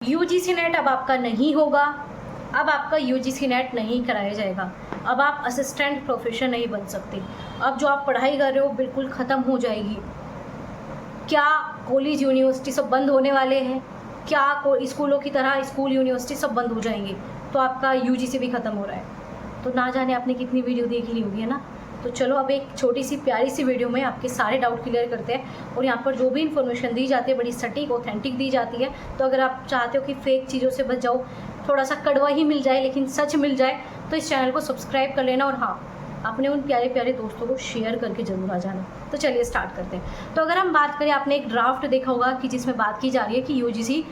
UGC net अब आपका नहीं होगा, अब आपका यूजीसी नेट नहीं कराया जाएगा, अब आप असिस्टेंट प्रोफेसर नहीं बन सकते, अब जो आप पढ़ाई कर रहे हो बिल्कुल ख़त्म हो जाएगी। क्या कॉलेज यूनिवर्सिटी सब बंद होने वाले हैं? क्या स्कूलों की तरह स्कूल यूनिवर्सिटी सब बंद हो जाएंगे? तो आपका यूजीसी भी ख़त्म हो रहा है। तो ना जाने आपने कितनी वीडियो देख ली होगी, है ना। तो चलो अब एक छोटी सी प्यारी सी वीडियो में आपके सारे डाउट क्लियर करते हैं, और यहाँ पर जो भी इन्फॉर्मेशन दी जाती है बड़ी सटीक ऑथेंटिक दी जाती है। तो अगर आप चाहते हो कि फेक चीज़ों से बच जाओ, थोड़ा सा कड़वा ही मिल जाए लेकिन सच मिल जाए, तो इस चैनल को सब्सक्राइब कर लेना, और हाँ, अपने उन प्यारे प्यारे दोस्तों को शेयर करके ज़रूर आ जाना। तो चलिए स्टार्ट करते हैं। तो अगर हम बात करें, आपने एक ड्राफ्ट देखा होगा कि जिसमें बात की जा रही है कि यूजीसी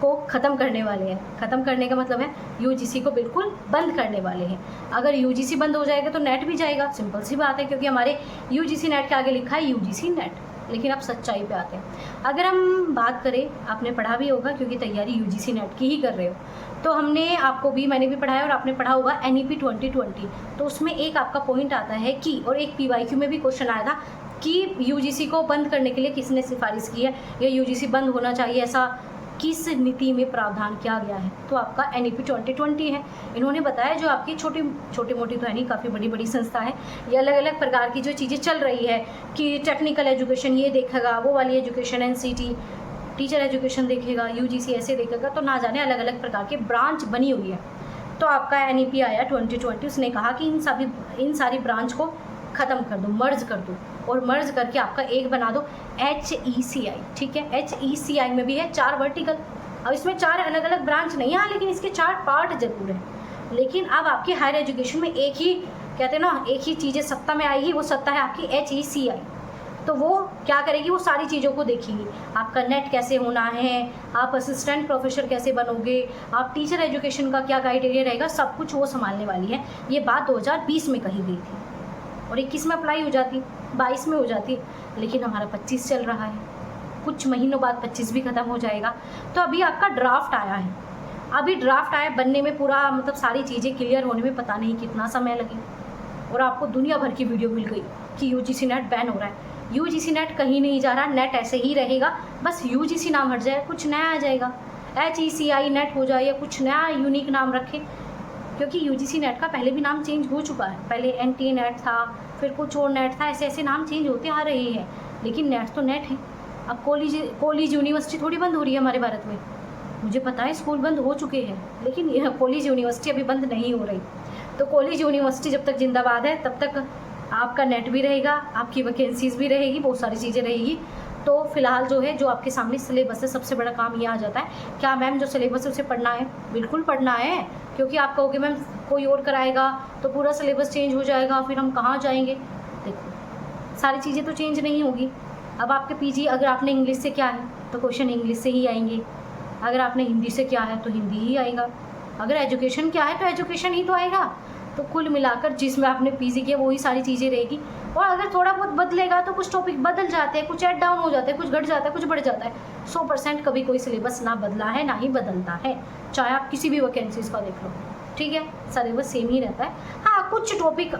को ख़त्म करने वाले हैं। ख़त्म करने का मतलब है यूजीसी को बिल्कुल बंद करने वाले हैं। अगर यूजीसी बंद हो जाएगा तो नेट भी जाएगा, सिंपल सी बात है, क्योंकि हमारे यूजीसी नेट के आगे लिखा है यूजीसी नेट। लेकिन अब सच्चाई पे आते हैं। अगर हम बात करें, आपने पढ़ा भी होगा क्योंकि तैयारी यूजीसी नेट की ही कर रहे हो, तो मैंने भी पढ़ाया और आपने पढ़ा होगा NEP 2020। तो उसमें एक आपका पॉइंट आता है कि, और एक PYQ में भी क्वेश्चन आया था कि यूजीसी को बंद करने के लिए किसने सिफारिश की है, या यूजीसी बंद होना चाहिए, ऐसा किस नीति में प्रावधान किया गया है। तो आपका NEP 2020 है। इन्होंने बताया जो आपकी छोटी मोटी तो है नहीं, काफ़ी बड़ी बड़ी संस्था है, ये अलग अलग प्रकार की जो चीज़ें चल रही है कि टेक्निकल एजुकेशन ये देखेगा, वो वाली एजुकेशन NCT टीचर एजुकेशन देखेगा, यूजीसी ऐसे देखेगा, तो ना जाने अलग अलग प्रकार की ब्रांच बनी हुई है। तो आपका NEP आया 2020, उसने कहा कि इन सारी ब्रांच को ख़त्म कर दो, मर्ज कर दो, और मर्ज करके आपका एक बना दो HECI। ठीक है, HECI में भी है 4 वर्टिकल। अब इसमें 4 अलग अलग ब्रांच नहीं है, लेकिन इसके 4 पार्ट जरूर हैं। लेकिन अब आपकी हायर एजुकेशन में एक ही, कहते हैं ना, एक ही चीज़ें सत्ता में आएगी, वो सत्ता है आपकी HECI। तो वो क्या करेगी, वो सारी चीज़ों को देखेगी। आपका नेट कैसे होना है, आप असिस्टेंट प्रोफेसर कैसे बनोगे, आप टीचर एजुकेशन का क्या क्राइटेरिया रहेगा, सब कुछ वो संभालने वाली है। ये बात 2020 में कही गई थी और 21 में अप्लाई हो जाती, 22 में हो जाती, लेकिन हमारा 25 चल रहा है। कुछ महीनों बाद 25 भी ख़त्म हो जाएगा। तो अभी आपका ड्राफ्ट आया है, अभी ड्राफ्ट आया बनने में पूरा, मतलब सारी चीज़ें क्लियर होने में पता नहीं कितना समय लगे, और आपको दुनिया भर की वीडियो मिल गई कि यूजीसी नेट बैन हो रहा है। यूजीसी नेट कहीं नहीं जा रहा, नेट ऐसे ही रहेगा, बस यूजीसी नाम हट जाए, कुछ नया आ जाएगा, HECI नेट हो जाए, या कुछ नया यूनिक नाम रखें, क्योंकि यूजीसी नेट का पहले भी नाम चेंज हो चुका है। पहले NTA नेट था, फिर कुछ और नेट था, ऐसे ऐसे नाम चेंज होते आ रहे हैं, लेकिन नेट तो नेट है। अब कॉलेज यूनिवर्सिटी थोड़ी बंद हो रही है हमारे भारत में। मुझे पता है स्कूल बंद हो चुके हैं, लेकिन यह कॉलेज यूनिवर्सिटी अभी बंद नहीं हो रही। तो कॉलेज यूनिवर्सिटी जब तक जिंदाबाद है, तब तक आपका नेट भी रहेगा, आपकी वैकेंसीज भी रहेगी, बहुत सारी चीज़ें रहेगी। तो फिलहाल जो है, जो आपके सामने सिलेबस है, सबसे बड़ा काम ये आ जाता है, क्या मैम जो सिलेबस है उसे पढ़ना है? बिल्कुल पढ़ना है, क्योंकि आप कहोगे मैम कोई और कराएगा तो पूरा सिलेबस चेंज हो जाएगा, फिर हम कहाँ जाएंगे। देखो, सारी चीज़ें तो चेंज नहीं होगी। अब आपके PG, अगर आपने इंग्लिश से किया है तो क्वेश्चन इंग्लिश से ही आएंगे, अगर आपने हिंदी से किया है तो हिंदी ही आएगा, अगर एजुकेशन किया है तो एजुकेशन ही तो आएगा। तो कुल मिलाकर जिसमें आपने PG किया वही सारी चीज़ें रहेगी। और अगर थोड़ा बहुत बदलेगा तो कुछ टॉपिक बदल जाते हैं, कुछ ऐड डाउन हो जाते हैं, कुछ घट जाता है, कुछ बढ़ जाता है। 100% कभी कोई सिलेबस ना बदला है, ना ही बदलता है, चाहे आप किसी भी वैकेंसीज का देख लो। ठीक है, सिलेबस सेम ही रहता है। हाँ, कुछ टॉपिक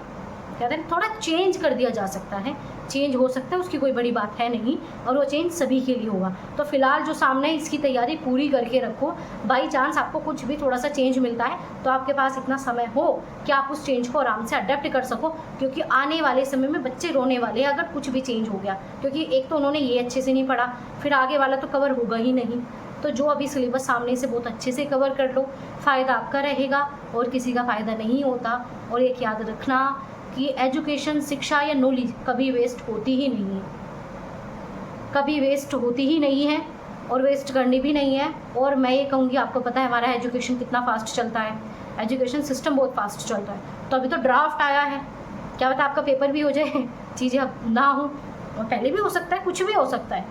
कहते हैं थोड़ा चेंज कर दिया जा सकता है, चेंज हो सकता है, उसकी कोई बड़ी बात है नहीं, और वो चेंज सभी के लिए होगा। तो फिलहाल जो सामने है, इसकी तैयारी पूरी करके रखो। बाई चांस आपको कुछ भी थोड़ा सा चेंज मिलता है तो आपके पास इतना समय हो कि आप उस चेंज को आराम से अडेप्ट कर सको, क्योंकि आने वाले समय में बच्चे रोने वाले हैं अगर कुछ भी चेंज हो गया, क्योंकि एक तो उन्होंने ये अच्छे से नहीं पढ़ा, फिर आगे वाला तो कवर होगा ही नहीं। तो जो अभी सिलेबस सामने से बहुत अच्छे से कवर कर लो, फ़ायदा आपका रहेगा और किसी का फ़ायदा नहीं होता। और एक याद रखना कि एजुकेशन, शिक्षा या नॉलेज कभी वेस्ट होती ही नहीं है, कभी वेस्ट होती ही नहीं है, और वेस्ट करनी भी नहीं है। और मैं ये कहूँगी, आपको पता है हमारा एजुकेशन कितना फास्ट चलता है, एजुकेशन सिस्टम बहुत फास्ट चलता है। तो अभी तो ड्राफ्ट आया है, क्या पता आपका पेपर भी हो जाए, चीज़ें अब ना हो, और पहले भी हो सकता है, कुछ भी हो सकता है,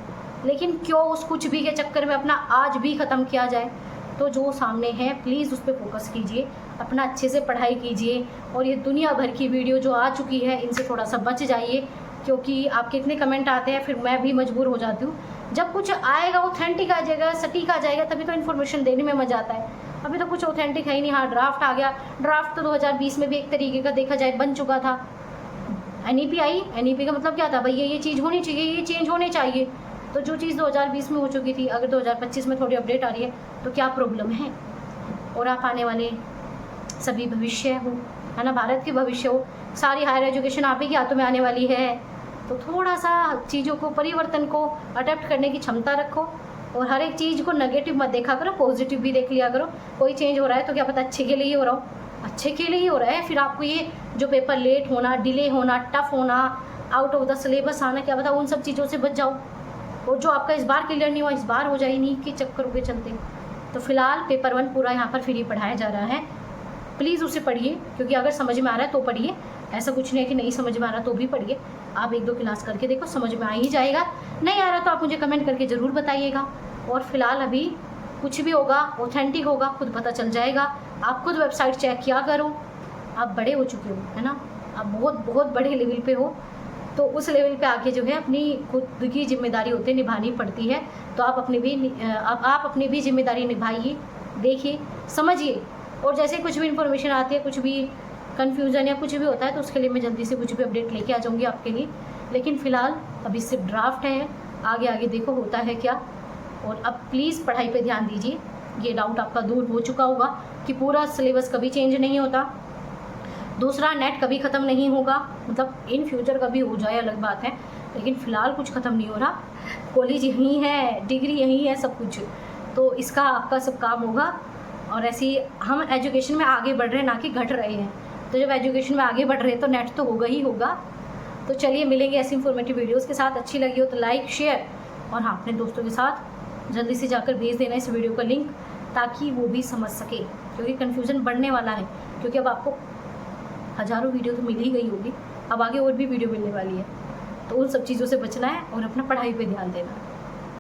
लेकिन क्यों उस कुछ भी के चक्कर में अपना आज भी ख़त्म किया जाए। तो जो सामने है प्लीज़ उस पर फोकस कीजिए, अपना अच्छे से पढ़ाई कीजिए, और ये दुनिया भर की वीडियो जो आ चुकी है इनसे थोड़ा सा बच जाइए, क्योंकि आपके इतने कमेंट आते हैं, फिर मैं भी मजबूर हो जाती हूँ। जब कुछ आएगा, ऑथेंटिक आ जाएगा, सटीक आ जाएगा, तभी तो इन्फॉर्मेशन देने में मज़ा आता है। अभी तो कुछ ऑथेंटिक है ही नहीं। हाँ, ड्राफ्ट आ गया, ड्राफ्ट तो 2020 में भी एक तरीके का देखा जाए बन चुका था। NEP आई, NEP का मतलब क्या था भाई, ये चीज़ होनी चाहिए, ये चेंज होने चाहिए, तो जो चीज़ 2020 में हो चुकी थी, अगर 2025 में थोड़ी अपडेट आ रही है तो क्या प्रॉब्लम है। और आप आने वाले सभी भविष्य हो, है ना, भारत के भविष्य हो, सारी हायर एजुकेशन आप ही के हाथों में आने वाली है। तो थोड़ा सा चीज़ों को, परिवर्तन को अडेप्ट करने की क्षमता रखो और हर एक चीज़ को नेगेटिव मत देखा करो, पॉजिटिव भी देख लिया करो। कोई चेंज हो रहा है तो क्या पता अच्छे के लिए ही हो रहा हो, अच्छे के लिए ही हो रहा है। फिर आपको ये जो पेपर लेट होना, डिले होना, टफ होना, आउट ऑफ द सिलेबस आना, क्या पता उन सब चीज़ों से बच जाओ। और जो आपका इस बार क्लियर नहीं हुआ, इस बार हो जाए नीट के चक्करों के चलते। तो फिलहाल पेपर 1 पूरा यहाँ पर फ्री पढ़ाया जा रहा है, प्लीज़ उसे पढ़िए, क्योंकि अगर समझ में आ रहा है तो पढ़िए, ऐसा कुछ नहीं है कि नहीं समझ में आ रहा तो भी पढ़िए। आप 1-2 क्लास करके देखो, समझ में आ ही जाएगा। नहीं आ रहा तो आप मुझे कमेंट करके ज़रूर बताइएगा। और फिलहाल अभी कुछ भी होगा ऑथेंटिक होगा, खुद पता चल जाएगा। आप खुद वेबसाइट चेक किया करो, आप बड़े हो चुके हो, है ना, आप बहुत बहुत बड़े लेवल पे हो, तो उस लेवल पे आके जो है अपनी खुद की जिम्मेदारी होती है, निभानी पड़ती है। तो आप अपनी भी जिम्मेदारी निभाइए, देखिए, समझिए। और जैसे कुछ भी इन्फॉर्मेशन आती है, कुछ भी कन्फ्यूज़न या कुछ भी होता है, तो उसके लिए मैं जल्दी से कुछ भी अपडेट लेके आ जाऊँगी आपके लिए। लेकिन फ़िलहाल अभी सिर्फ ड्राफ्ट है, आगे आगे देखो होता है क्या। और अब प्लीज़ पढ़ाई पे ध्यान दीजिए। ये डाउट आपका दूर हो चुका होगा कि पूरा सिलेबस कभी चेंज नहीं होता, दूसरा नेट कभी ख़त्म नहीं होगा, मतलब इन फ्यूचर कभी हो जाए अलग बात है, लेकिन फ़िलहाल कुछ ख़त्म नहीं हो रहा। कॉलेज यहीं है, डिग्री यहीं है, सब कुछ, तो इसका आपका सब काम होगा। और ऐसे ही हम एजुकेशन में आगे बढ़ रहे हैं, ना कि घट रहे हैं। तो जब एजुकेशन में आगे बढ़ रहे हैं तो नेट तो होगा ही होगा। तो चलिए मिलेंगे ऐसी इन्फॉर्मेटिव वीडियोज़ के साथ। अच्छी लगी हो तो लाइक, शेयर, और हाँ, अपने दोस्तों के साथ जल्दी से जाकर भेज देना इस वीडियो का लिंक, ताकि वो भी समझ सके, क्योंकि कन्फ्यूज़न बढ़ने वाला है। क्योंकि अब आपको हज़ारों वीडियो तो मिल ही गई होगी, अब आगे और भी वीडियो मिलने वाली है। तो उन सब चीज़ों से बचना है और अपना पढ़ाई पे ध्यान देना है।